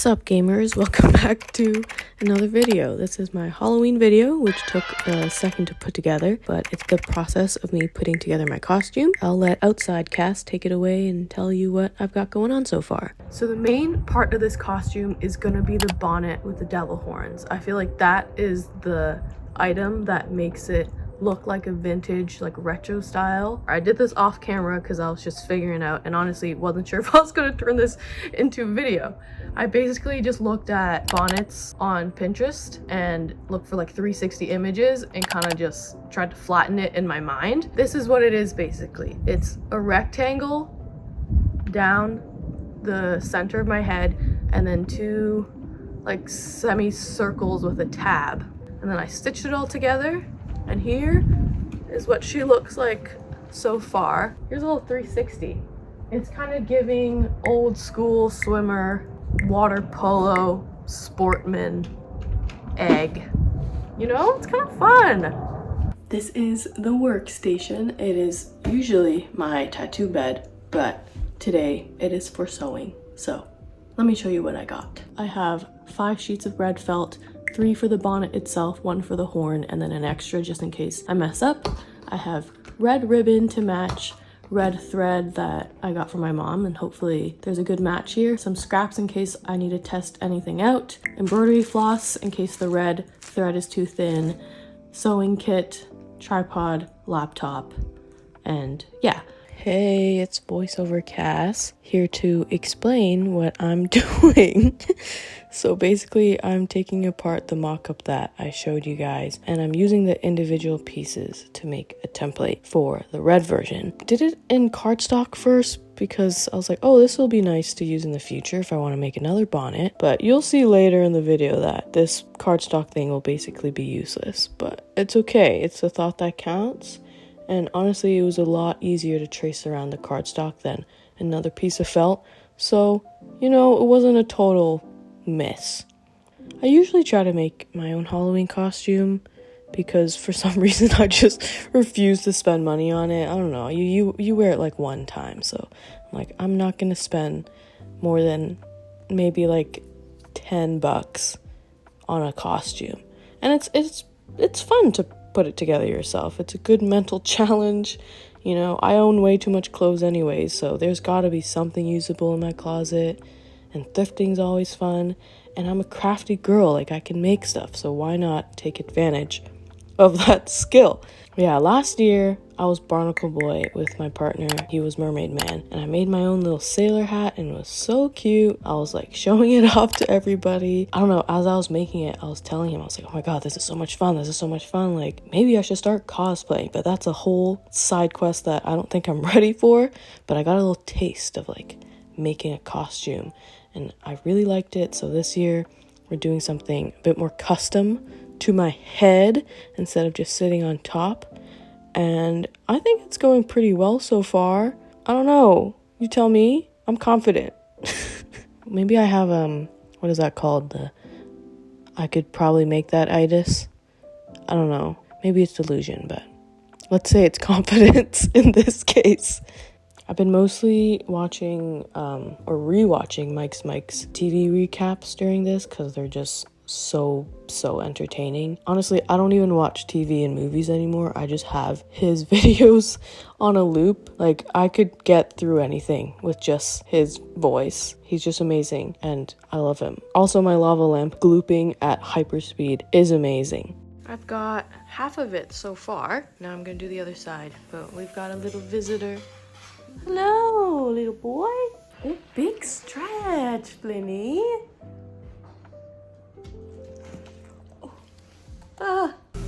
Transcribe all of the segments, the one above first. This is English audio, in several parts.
What's up, gamers? Welcome back to another video. This is my Halloween video, which took a second to put together, but it's the process of me putting together my costume. I'll let Outside Cast take it away and tell you what I've got going on so far. So the main part of this costume is gonna be the bonnet with the devil horns. I feel like that is the item that makes it look like a vintage, like retro style. I did this off camera because I was just figuring out and honestly wasn't sure if I was going to turn this into a video. I basically just looked at bonnets on Pinterest and looked for like 360 images and kind of just tried to flatten it in my mind. This is what it is basically. It's a rectangle down the center of my head and then two like semicircles with a tab. And then I stitched it all together. And here is what she looks like so far. Here's a little 360. It's kind of giving old school swimmer, water polo, sportman, egg. You know, it's kind of fun. This is the workstation. It is usually my tattoo bed, but today it is for sewing. So let me show you what I got. I have 5 sheets of red felt, 3 for the bonnet itself, 1 for the horn, and then an extra just in case I mess up. I have red ribbon to match, red thread that I got from my mom, and hopefully there's a good match here. Some scraps in case I need to test anything out. Embroidery floss in case the red thread is too thin. Sewing kit, tripod, laptop, and yeah. Hey, it's voiceover Cass here to explain what I'm doing. So basically, I'm taking apart the mock-up that I showed you guys, and I'm using the individual pieces to make a template for the red version. Did it in cardstock first because I was like, oh, this will be nice to use in the future if I want to make another bonnet. But you'll see later in the video that this cardstock thing will basically be useless. But it's okay. It's the thought that counts. And honestly, it was a lot easier to trace around the cardstock than another piece of felt. So, you know, it wasn't a total miss. I usually try to make my own Halloween costume because for some reason I just refuse to spend money on it. I don't know. You wear it like one time. So I'm like, I'm not going to spend more than maybe like $10 on a costume. And it's fun to put it together yourself. It's a good mental challenge. You know, I own way too much clothes anyways, so there's gotta be something usable in my closet, and thrifting's always fun, and I'm a crafty girl, like I can make stuff, so why not take advantage of that skill? Yeah, last year I was Barnacle Boy with my partner. He was Mermaid Man, and I made my own little sailor hat and it was so cute. I was like showing it off to everybody. I don't know, as I was making it, I was telling him, I was like, oh my god, this is so much fun. This is so much fun. Like, maybe I should start cosplaying, but that's a whole side quest that I don't think I'm ready for. But I got a little taste of like making a costume and I really liked it. So this year we're doing something a bit more custom to my head instead of just sitting on top, and I think it's going pretty well so far. I don't know, you tell me. I'm confident. Maybe I have what is that called, I could probably make that itis. I don't know, maybe it's delusion, but let's say it's confidence in this case. I've been mostly watching or rewatching Mike's TV recaps during this because they're just so entertaining. Honestly, I don't even watch TV and movies anymore. I just have his videos on a loop. Like, I could get through anything with just his voice. He's just amazing and I love him. Also, my lava lamp glooping at hyperspeed is amazing. I've got half of it so far. Now I'm gonna do the other side, but we've got a little visitor. Hello, little boy. Oh, big stretch, Flinny.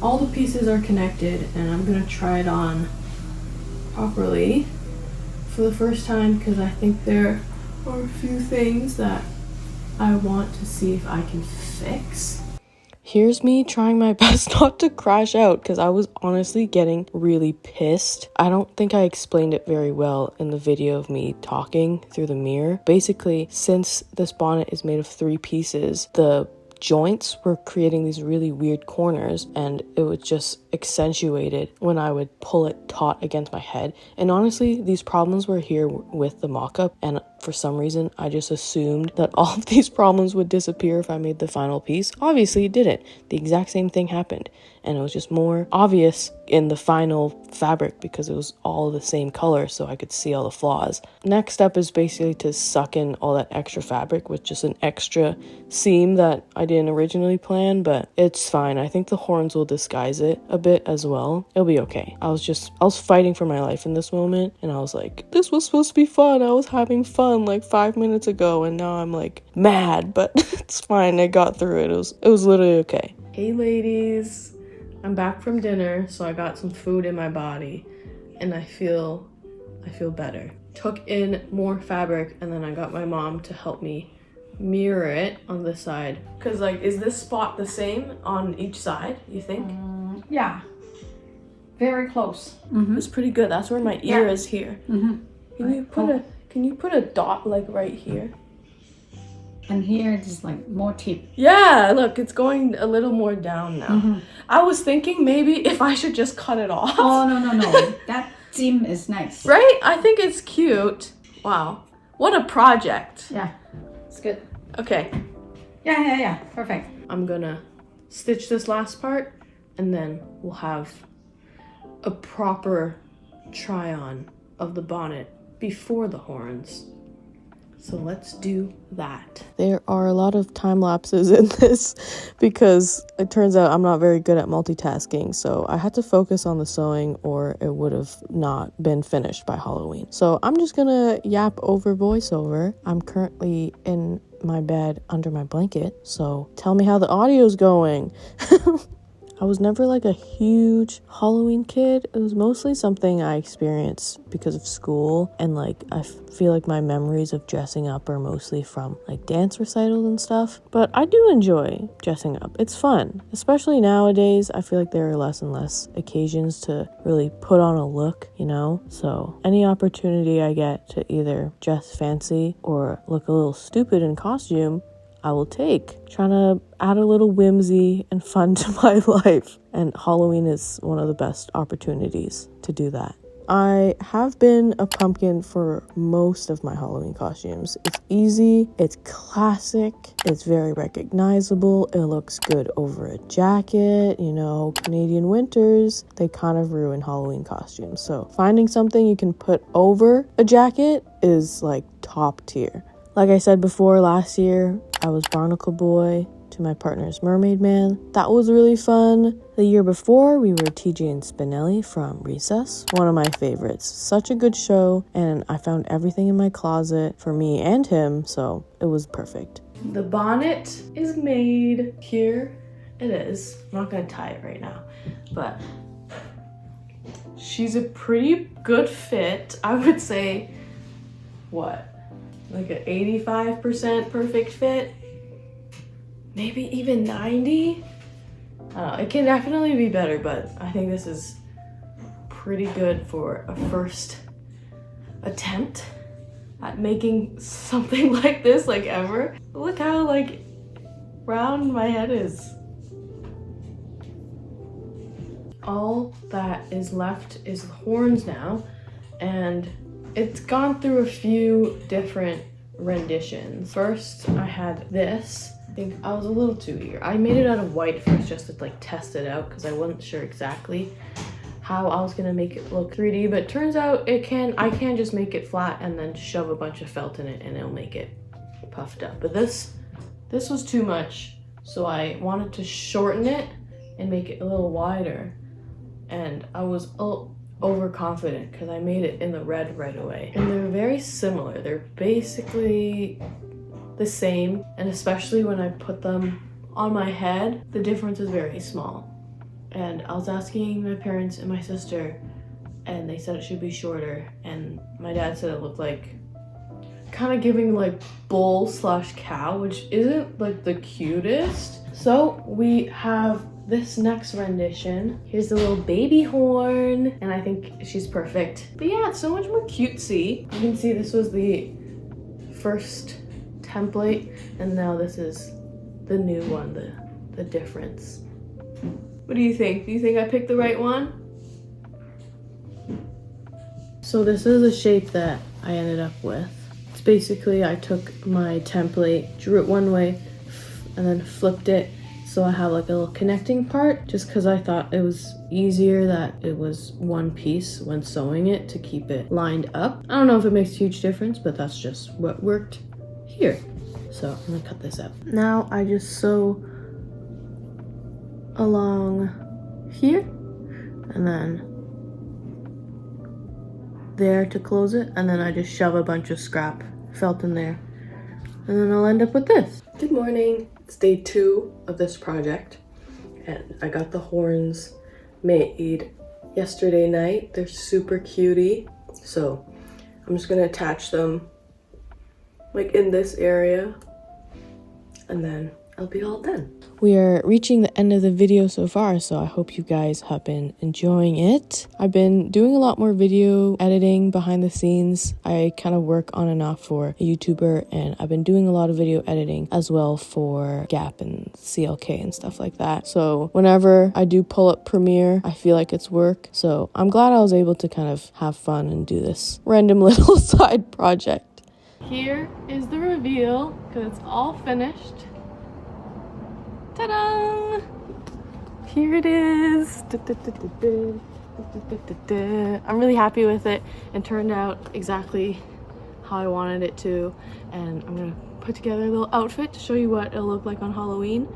All the pieces are connected and I'm gonna try it on properly for the first time because I think there are a few things that I want to see if I can fix. Here's me trying my best not to crash out because I was honestly getting really pissed. I don't think I explained it very well in the video of me talking through the mirror. Basically, since this bonnet is made of 3 pieces, the joints were creating these really weird corners and it was just accentuated when I would pull it taut against my head. And honestly, these problems were here with the mock-up, and for some reason, I just assumed that all of these problems would disappear if I made the final piece. Obviously, it didn't. The exact same thing happened. And it was just more obvious in the final fabric because it was all the same color, so I could see all the flaws. Next step is basically to suck in all that extra fabric with just an extra seam that I didn't originally plan, but it's fine. I think the horns will disguise it a bit as well. It'll be okay. I was fighting for my life in this moment, and I was like, this was supposed to be fun. I was having fun like 5 minutes ago, and now I'm like mad, but it's fine. I got through it. It was literally okay. Hey ladies, I'm back from dinner, so I got some food in my body, and I feel better. Took in more fabric, and then I got my mom to help me mirror it on this side. Cause like, is this spot the same on each side, you think? Yeah, very close. It's pretty good. That's where my ear is here. Can you put a dot like right here? And here it is like more tip. Yeah, look, it's going a little more down now. I was thinking maybe if I should just cut it off. Oh, no. That seam is nice. Right? I think it's cute. Wow. What a project. Yeah, it's good. Okay. Yeah. Perfect. I'm gonna stitch this last part, and then we'll have a proper try on of the bonnet before the horns. So let's do that. There are a lot of time lapses in this because it turns out I'm not very good at multitasking. So I had to focus on the sewing or it would have not been finished by Halloween. So I'm just gonna yap over voiceover. I'm currently in my bed under my blanket. So tell me how the audio's going. I was never like a huge Halloween kid. It was mostly something I experienced because of school, and like I feel like my memories of dressing up are mostly from like dance recitals and stuff. But I do enjoy dressing up. It's fun, especially nowadays. I feel like there are less and less occasions to really put on a look, you know? So any opportunity I get to either dress fancy or look a little stupid in costume, I will take. Trying to add a little whimsy and fun to my life. And Halloween is one of the best opportunities to do that. I have been a pumpkin for most of my Halloween costumes. It's easy, it's classic, it's very recognizable, it looks good over a jacket. You know, Canadian winters, they kind of ruin Halloween costumes. So finding something you can put over a jacket is like top tier. Like I said before, last year, I was Barnacle Boy to my partner's Mermaid Man. That was really fun. The year before, we were TJ and Spinelli from Recess. One of my favorites. Such a good show, and I found everything in my closet for me and him, so it was perfect. The bonnet is made. Here it is. I'm not gonna tie it right now, but she's a pretty good fit. I would say, what? Like an 85% perfect fit, maybe even 90. I don't know, it can definitely be better, but I think this is pretty good for a first attempt at making something like this, like ever. Look how like round my head is. All that is left is the horns now, and it's gone through a few different renditions. First, I had this. I think I was a little too eager. I made it out of white first just to like test it out because I wasn't sure exactly how I was gonna make it look 3D, but it turns out I can just make it flat and then shove a bunch of felt in it and it'll make it puffed up. But this was too much, so I wanted to shorten it and make it a little wider. And I was overconfident because I made it in the red right away. And they're very similar. They're basically the same, and especially when I put them on my head, the difference is very small. And I was asking my parents and my sister, and they said it should be shorter, and my dad said it looked like kind of giving like bull / cow, which isn't like the cutest. So we have this next rendition. Here's the little baby horn, and I think she's perfect. But yeah, it's so much more cutesy. You can see this was the first template, and now this is the new one, the difference. What do you think? Do you think I picked the right one? So this is a shape that I ended up with. It's basically I took my template, drew it one way, and then flipped it so I have like a little connecting part, just because I thought it was easier that it was one piece when sewing it to keep it lined up. I don't know if it makes a huge difference, but that's just what worked here. So I'm gonna cut this out. Now I just sew along here and then there to close it, and then I just shove a bunch of scrap felt in there, and then I'll end up with this. Good morning. It's day 2 of this project, and I got the horns made yesterday night. They're super cutie, so I'm just gonna attach them like in this area, and then I'll be all done. We are reaching the end of the video so far, so I hope you guys have been enjoying it. I've been doing a lot more video editing behind the scenes. I kind of work on and off for a YouTuber, and I've been doing a lot of video editing as well for Gap and CLK and stuff like that. So whenever I do pull up Premiere, I feel like it's work. So I'm glad I was able to kind of have fun and do this random little side project. Here is the reveal, because it's all finished. Ta-da! Here it is. I'm really happy with it, and turned out exactly how I wanted it to. And I'm gonna put together a little outfit to show you what it'll look like on Halloween.